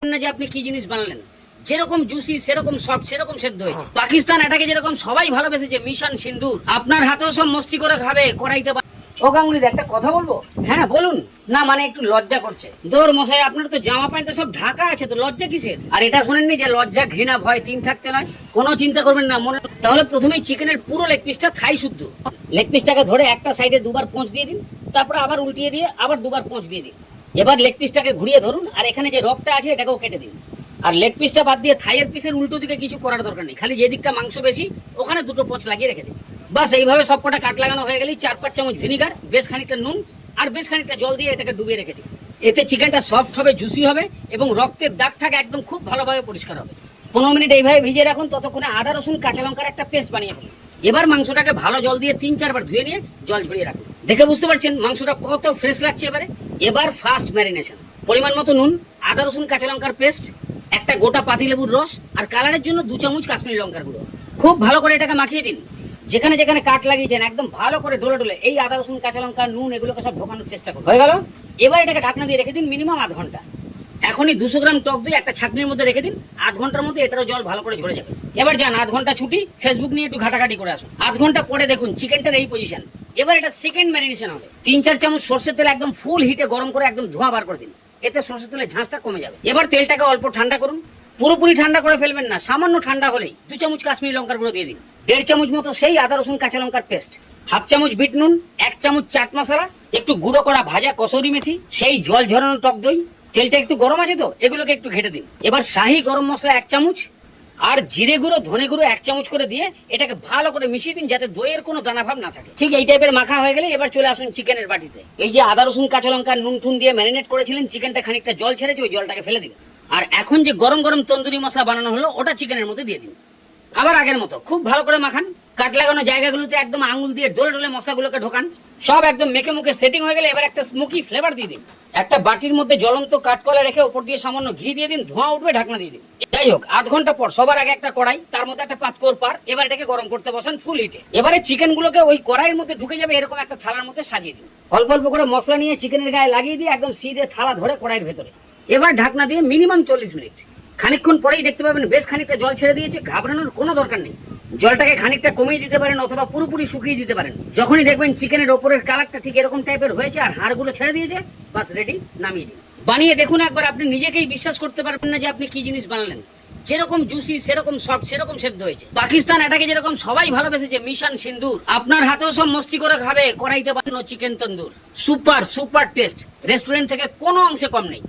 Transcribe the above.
না যে আপনি কি জিনিস বানালেন, যেরকম জুসি সেরকম সফট সেরকম সেদ্ধ হয়েছে। পাকিস্তান এটাকে যেরকম সবাই ভালোবেসেছে মিশন সিন্দুর, আপনার হাতেও সব মস্তি করে খাবে করাইতে পারে। ও গাঙ্গুলি একটা কথা বলবো? হ্যাঁ বলুন না, মানে একটু লজ্জা করছে। দৌড় মশাই, আপনার তো জামা প্যান্টে সব ঢাকা আছে, তো লজ্জা কিসের? আর এটা শোনেননি যে লজ্জা ঘৃণা ভয় তিন থাকতে নয়? কোনো চিন্তা করবেন না মনে। তাহলে প্রথমেই চিকেনের পুরো লেগ পিসটা থাই শুদ্ধ লেগ পিসটাকে ধরে একটা সাইডে দুবার পোঁচ দিয়ে দিন, তারপরে আবার উল্টিয়ে দিয়ে আবার দুবার পোঁচ দিয়ে দিন। এবার লেগ পিসটাকে ঘুরিয়ে ধরুন, আর এখানে যে রগটা আছে এটাকেও কেটে দিন। আর লেগ পিসটা বাদ দিয়ে থাইয়ের পিসের উল্টো দিকে কিছু করার দরকার নেই, খালি যে দিকটা মাংস বেশি ওখানে দুটো পোঁচ লাগিয়ে রেখে দিন। বাস এইভাবে সব কটা কাট লাগানো হয়ে গেলেই 4-5 চামচ ভিনিগার, বেশ খানিকটা নুন আর বেশ খানিকটা জল দিয়ে এটাকে ডুবিয়ে রেখে দিন। এতে চিকেনটা সফট হবে, জুসি হবে এবং রক্তের দাগটাকে একদম খুব ভালোভাবে পরিষ্কার হবে। 15 মিনিট এইভাবে ভিজিয়ে রাখুন, ততক্ষণে আদা রসুন কাঁচা লঙ্কার একটা পেস্ট বানিয়ে ফেলুন। এবার মাংসটাকে ভালো জল দিয়ে 3-4 বার ধুয়ে নিয়ে জল ঝরিয়ে রাখুন। দেখে বুঝতে পারছেন মাংসটা কত ফ্রেশ লাগছে। এবার ফার্স্ট ম্যারিনেশন, পরিমাণ মতো নুন, আদা রসুন কাঁচা লঙ্কার পেস্ট, একটা গোটা পাতিলেবুর রস আর কালারের জন্য 2 চামচ কাশ্মীরি লঙ্কার গুঁড়ো। খুব ভালো করে এটাকে মাখিয়ে দিন। যেখানে যেখানে কাট লাগিয়েছেন একদম ভালো করে ডলে ডলে এই আদা রসুন কাঁচা লঙ্কা নুন এগুলোকে সব ঢোকানোর চেষ্টা করুন। হয়ে গেল। এবার এটাকে ঢাকনা দিয়ে রেখে দিন মিনিমাম আধ ঘন্টা। এখনই 200 গ্রাম টক দই একটা ছাঁকনির মধ্যে রেখে দিন, আধ ঘন্টার মধ্যে এটারও জল ভালো করে ঝরে যাবে। এবার যান আধ ঘন্টা ছুটি, ফেসবুক নিয়ে একটু ঘাটাঘাটি করে আসুন। আধ ঘন্টা পরে দেখুন চিকেনটার এই পজিশন। এবার এটা সেকেন্ড ম্যারিনেশন হবে। 3-4 চামচ সর্ষের তেল একদম ফুল হিটে গরম করে একদম ধোঁয়া বার করে দিন, এতে সর্ষের তেলের ঝাঁসটা কমে যাবে। এবার তেলটাকে অল্প ঠান্ডা করুন, পুরোপুরি ঠান্ডা করে ফেলবেন না, সামান্য ঠান্ডা হলেই 2 চামচ কাশ্মীরি লঙ্কার গুঁড়ো দিয়ে দিন, 1.5 চামচ মতো সেই আদা রসুন কাঁচা লঙ্কার পেস্ট, 1/2 চামচ বিট নুন, 1 চামচ চাট মশলা, একটু গুঁড়ো করা ভাজা কসুরি মেথি, সেই জল ঝরানো টক দই। তেলটা একটু গরম আছে তো এগুলোকে একটু ঘেটে দিন। এবার শাহি গরম মশলা 1 চামচ আর জিরে গুঁড়ো ধনে গুঁড়ো 1 চামচ করে দিয়ে এটাকে ভালো করে মিশিয়ে দিন, যাতে দইয়ের কোনো দানা ভাব না থাকে। ঠিক এই টাইপের মাখা হয়ে গেলে এবার চলে আসুন চিকেনের বাটিতে। এই যে আদা রসুন কাঁচা লঙ্কা নুন টুন দিয়ে ম্যারিনেট করেছিলেন চিকেনটা, খানিকটা জল ছেড়েছে, ওই জলটাকে ফেলে দিন। আর এখন যে গরম গরম তন্দুরি মশলা বানানো হলো ওটা চিকেনের মধ্যে দিয়ে দিন। আবার আগের মতো খুব ভালো করে মাখান। কাট লাগানো জায়গাগুলোতে একদম আঙুল দিয়ে ডলে ডলে মশলাগুলোকে ঢোকান। সব একদম মেখে মুখে সেটিং হয়ে গেলে এবার একটা স্মোকি ফ্লেভার দিয়ে দিন। একটা বাটির মধ্যে জ্বলন্ত কাঠকলা রেখে উপর দিয়ে সামান্য ঘি দিয়ে দিন, ধোঁয়া উঠবে, ঢাকনা দিয়ে দিন। যাই হোক, আধ ঘন্টা পর সবার আগে একটা কড়াই, তার মধ্যে একটা পাতকোর পার, এবার এটাকে গরম করতে বসান ফুল হিটে। এবারে চিকেন গুলোকে ওই কড়াইয়ের মধ্যে ঢুকে যাবে এরকম একটা থালার মধ্যে সাজিয়ে দিন। অল্প অল্প করে মশলা নিয়ে চিকেনের গায়ে লাগিয়ে দিয়ে একদম সিধে থালা ধরে কড়াইয়ের ভেতরে। এবার ঢাকনা দিয়ে মিনিমাম 40 মিনিট। খানিকক্ষণ পরেই দেখতে পাবেন বেশ খানিকটা জল ছেড়ে দিয়েছে। ঘাবড়ানোর কোনো দরকার নেই, জলটাকে খানিকটা কমিয়ে দিতে পারেন অথবা পুরোপুরি শুকিয়ে দিতে পারেন। যখনই দেখবেন চিকেনের ওপরের কালারটা ঠিক এরকম টাইপের হয়েছে আর হাড়গুলো ছেড়ে দিয়েছে, বাস রেডি, নামিয়ে দিন। বানিয়ে দেখুন একবার, আপনি নিজেকেই বিশ্বাস করতে পারবেন না যে আপনি কি জিনিস বানালেন। যেরকম জুসি সেরকম সফট সেরকম সেদ্ধ হয়েছে। পাকিস্তান এটাকে যেরকম সবাই ভালোবেসেছে মিশন সিন্দুর, আপনার হাতেও সব মস্তি করে খাবে করাইতে পারেন চিকেন তন্দুর। সুপার সুপার টেস্ট, রেস্টুরেন্ট থেকে কোনো অংশে কম নেই।